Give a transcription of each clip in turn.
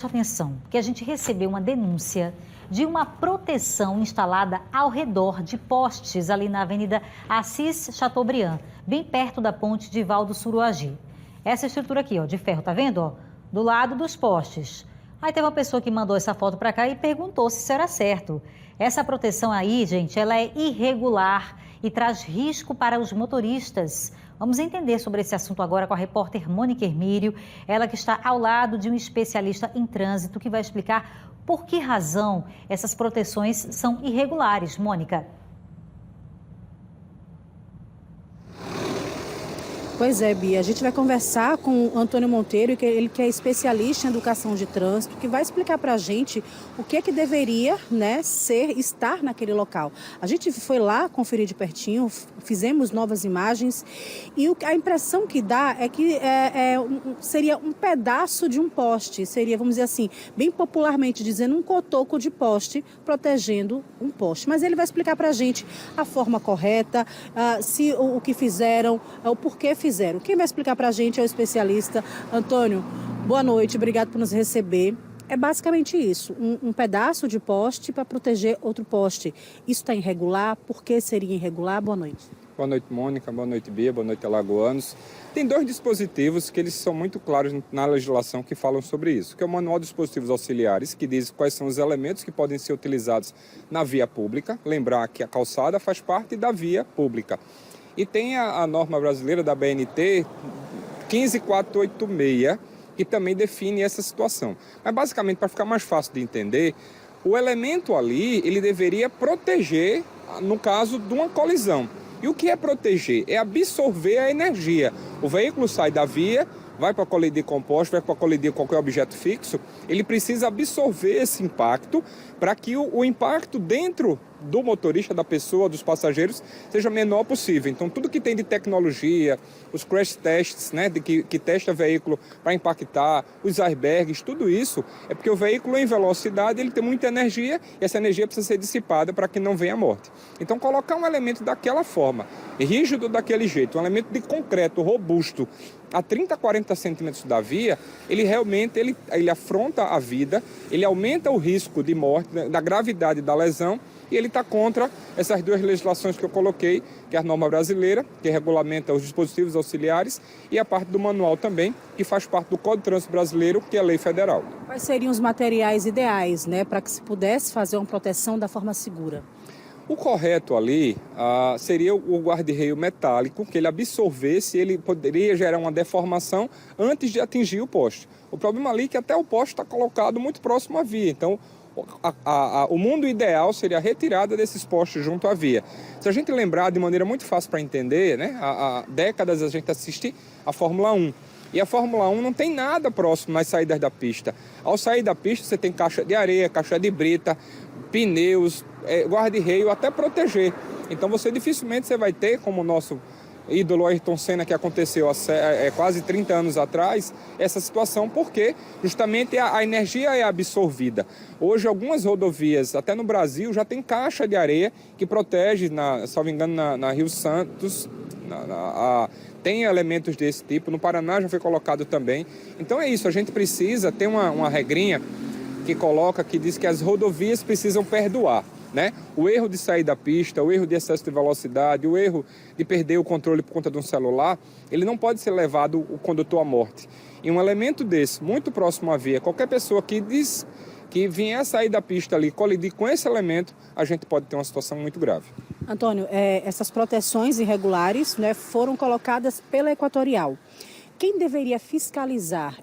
Atenção, que a gente recebeu uma denúncia de uma proteção instalada ao redor de postes ali na Avenida Assis Chateaubriand, bem perto da ponte de Val do Suruagi. Essa estrutura aqui, ó, de ferro, tá vendo, ó? Do lado dos postes. Aí teve uma pessoa que mandou essa foto para cá e perguntou se isso era certo. Essa proteção aí, gente, ela é irregular e traz risco para os motoristas. Vamos entender sobre esse assunto agora com a repórter Mônica Hermírio, ela que está ao lado de um especialista em trânsito que vai explicar por que razão essas proteções são irregulares. Mônica. Pois é, Bia. A gente vai conversar com o Antônio Monteiro, ele que é especialista em educação de trânsito, que vai explicar para a gente o que é que deveria, estar naquele local. A gente foi lá conferir de pertinho, fizemos novas imagens e a impressão que dá é que seria um pedaço de um poste, seria, vamos dizer assim, bem popularmente dizendo, um cotoco de poste protegendo um poste. Mas ele vai explicar para a gente a forma correta, se o que fizeram, o porquê fizeram. Quem vai explicar para a gente é o especialista Antônio. Boa noite, obrigado por nos receber. É basicamente isso, um pedaço de poste para proteger outro poste. Isso está irregular? Por que seria irregular? Boa noite. Boa noite, Mônica. Boa noite, Bia. Boa noite, alagoanos. Tem dois dispositivos que eles são muito claros na legislação que falam sobre isso, que é o Manual de Dispositivos Auxiliares, que diz quais são os elementos que podem ser utilizados na via pública. Lembrar que a calçada faz parte da via pública. E tem a norma brasileira da BNT 15486, que também define essa situação. Mas basicamente, para ficar mais fácil de entender, o elemento ali, ele deveria proteger, no caso de uma colisão. E o que é proteger? É absorver a energia. O veículo sai da via, vai para colidir com poste, vai para colidir com qualquer objeto fixo, ele precisa absorver esse impacto para que o impacto dentro do motorista, da pessoa, dos passageiros, seja menor possível. Então, tudo que tem de tecnologia, os crash tests, que testa veículo para impactar, os airbags, tudo isso é porque o veículo em velocidade ele tem muita energia e essa energia precisa ser dissipada para que não venha a morte. Então, colocar um elemento daquela forma, rígido daquele jeito, um elemento de concreto, robusto, a 30, 40 centímetros da via, ele realmente ele afronta a vida, ele aumenta o risco de morte, da gravidade da lesão, e ele está contra essas duas legislações que eu coloquei, que é a norma brasileira, que regulamenta os dispositivos auxiliares, e a parte do manual também, que faz parte do Código de Trânsito Brasileiro, que é a lei federal. Quais seriam os materiais ideais, para que se pudesse fazer uma proteção da forma segura? O correto ali seria o guarda-reio metálico, que ele absorvesse, ele poderia gerar uma deformação antes de atingir o poste. O problema ali é que até o poste está colocado muito próximo à via, então o mundo ideal seria a retirada desses postes junto à via. Se a gente lembrar de maneira muito fácil para entender, há décadas a gente assiste a Fórmula 1. E a Fórmula 1 não tem nada próximo nas saídas da pista. Ao sair da pista, você tem caixa de areia, caixa de brita, pneus, guarda-reio, até proteger. Então, dificilmente vai ter, como o nosso ídolo Ayrton Senna, que aconteceu há quase 30 anos atrás, essa situação, porque justamente a energia é absorvida. Hoje, algumas rodovias, até no Brasil, já tem caixa de areia que protege, se não me engano, na Rio Santos, tem elementos desse tipo. No Paraná já foi colocado também. Então é isso, a gente precisa ter uma regrinha que diz que as rodovias precisam perdoar. O erro de sair da pista, o erro de excesso de velocidade, o erro de perder o controle por conta de um celular, ele não pode ser levado o condutor à morte. E um elemento desse, muito próximo à via, qualquer pessoa que diz que vier a sair da pista ali, colidir com esse elemento, a gente pode ter uma situação muito grave. Antônio, essas proteções irregulares foram colocadas pela Equatorial. Quem deveria fiscalizar?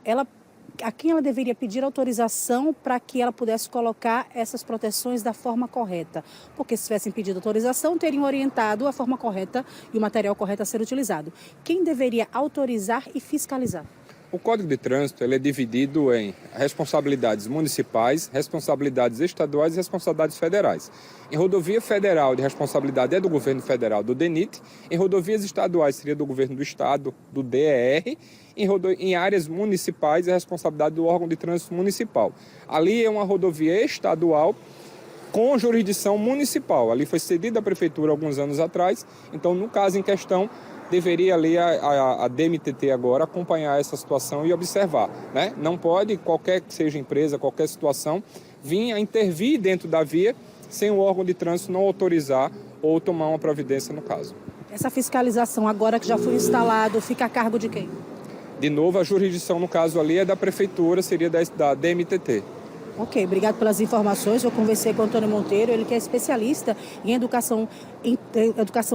A quem ela deveria pedir autorização para que ela pudesse colocar essas proteções da forma correta? Porque se tivessem pedido autorização, teriam orientado a forma correta e o material correto a ser utilizado. Quem deveria autorizar e fiscalizar? O Código de Trânsito ele é dividido em responsabilidades municipais, responsabilidades estaduais e responsabilidades federais. Em rodovia federal, de responsabilidade é do governo federal, do DENIT. Em rodovias estaduais, seria do governo do estado, do DER. Em áreas municipais, é a responsabilidade do órgão de trânsito municipal. Ali é uma rodovia estadual com jurisdição municipal. Ali foi cedida à prefeitura alguns anos atrás. Então, no caso em questão, deveria ali a DMTT agora acompanhar essa situação e observar, né? Não pode, qualquer que seja empresa, qualquer situação, vir a intervir dentro da via sem o órgão de trânsito não autorizar ou tomar uma providência no caso. Essa fiscalização, agora que já foi instalado, fica a cargo de quem? De novo, a jurisdição no caso ali é da prefeitura, seria da DMTT. Ok, obrigado pelas informações. Eu conversei com o Antônio Monteiro, ele que é especialista em educação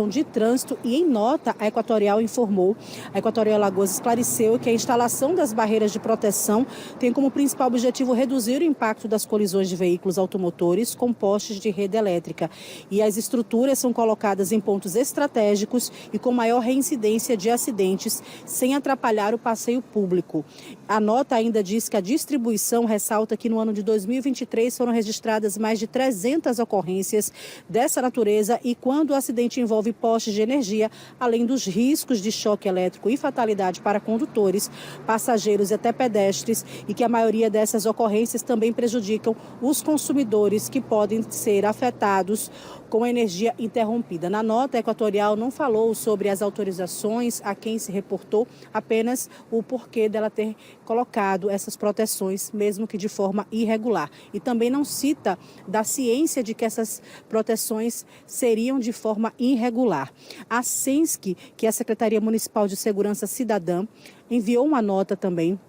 de trânsito, e em nota a Equatorial informou, a Equatorial Alagoas esclareceu que a instalação das barreiras de proteção tem como principal objetivo reduzir o impacto das colisões de veículos automotores com postes de rede elétrica. E as estruturas são colocadas em pontos estratégicos e com maior reincidência de acidentes, sem atrapalhar o passeio público. A nota ainda diz que a distribuição ressalta que no ano de 2023 foram registradas mais de 300 ocorrências dessa natureza, e quando o acidente envolve postes de energia, além dos riscos de choque elétrico e fatalidade para condutores, passageiros e até pedestres, e que a maioria dessas ocorrências também prejudicam os consumidores, que podem ser afetados com a energia interrompida. Na nota, a Equatorial não falou sobre as autorizações a quem se reportou, apenas o porquê dela ter colocado essas proteções, mesmo que de forma irregular. E também não cita da ciência de que essas proteções seriam de forma irregular. A SENSC, que é a Secretaria Municipal de Segurança Cidadã, enviou uma nota também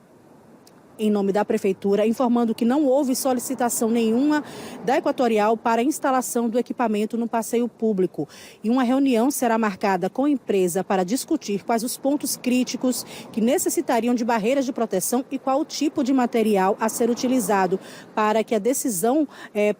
em nome da Prefeitura, informando que não houve solicitação nenhuma da Equatorial para a instalação do equipamento no passeio público. E uma reunião será marcada com a empresa para discutir quais os pontos críticos que necessitariam de barreiras de proteção e qual o tipo de material a ser utilizado, para que a decisão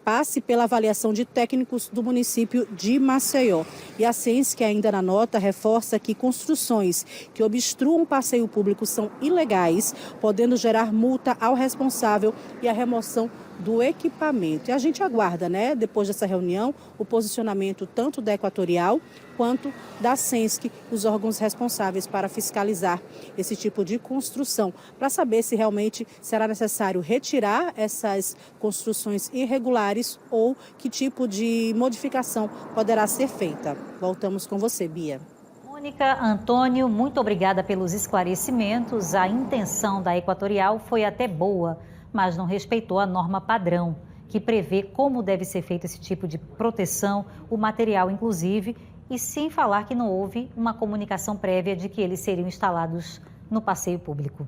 passe pela avaliação de técnicos do município de Maceió. E a SENSC, ainda na nota, reforça que construções que obstruam o passeio público são ilegais, podendo gerar multa ao responsável e a remoção do equipamento. E a gente aguarda, né, depois dessa reunião, o posicionamento tanto da Equatorial quanto da SENSC, os órgãos responsáveis para fiscalizar esse tipo de construção, para saber se realmente será necessário retirar essas construções irregulares ou que tipo de modificação poderá ser feita. Voltamos com você, Bia. Mônica, Antônio, muito obrigada pelos esclarecimentos. A intenção da Equatorial foi até boa, mas não respeitou a norma padrão, que prevê como deve ser feito esse tipo de proteção, o material inclusive, e sem falar que não houve uma comunicação prévia de que eles seriam instalados no passeio público.